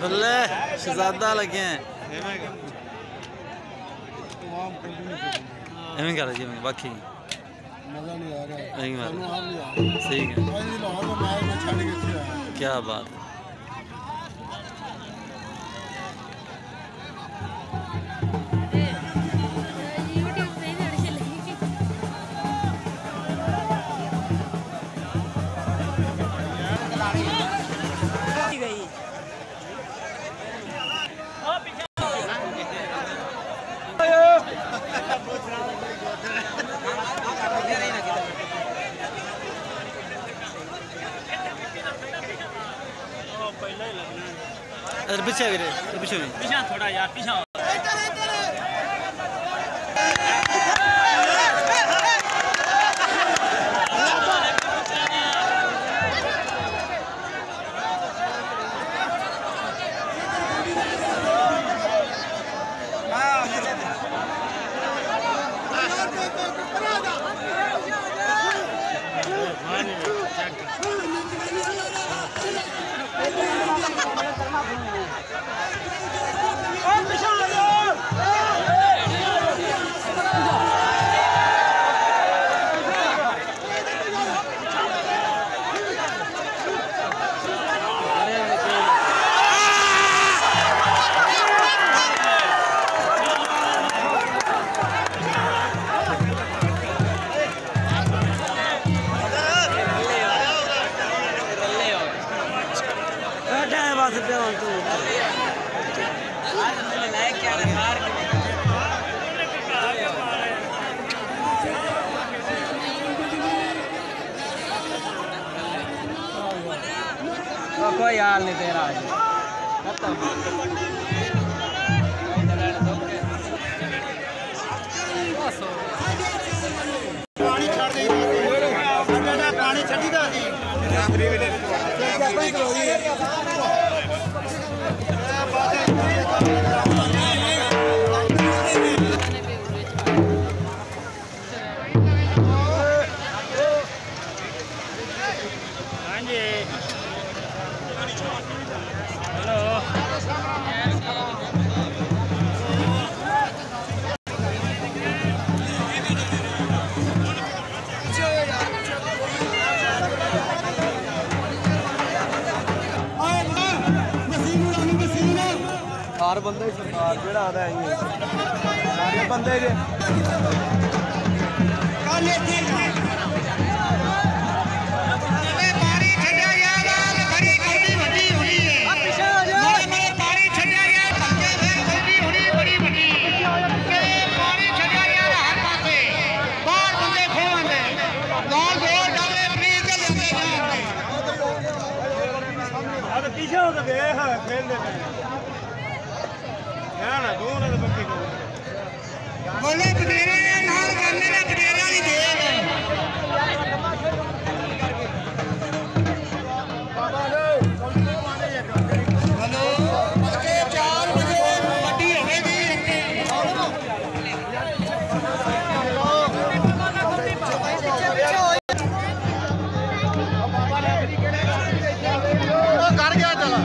बल्ले शहजादा लगे हैं एवं कर जी बाकी मजा नहीं आ रहा सही है क्या बात है पीछे पीछे थोड़ा यार पीछे कोई हाल नहीं तेरा पानी छड़ी हर बंदे सरकार जेड़ा आदा है सारे बंदे जे पानी छड्या यार बड़ी गर्मी वड्डी हुई है पीछे आ जा मेरे पानी छड्या यार धक्के फिर गर्मी हुई बड़ी वड्डी के पानी छड्या यार हर पासे बाहर बंदे खोवंदे गोल गोल डाले प्लीज लेंदे जांदे अब पीछे हो तो देख खेलदे ना दोनों ने पक्की को बोले बटेरे नाल करने ने बटेरे वाली देव हेलो उसके 4 बजे बड्डी होगी कर गया चला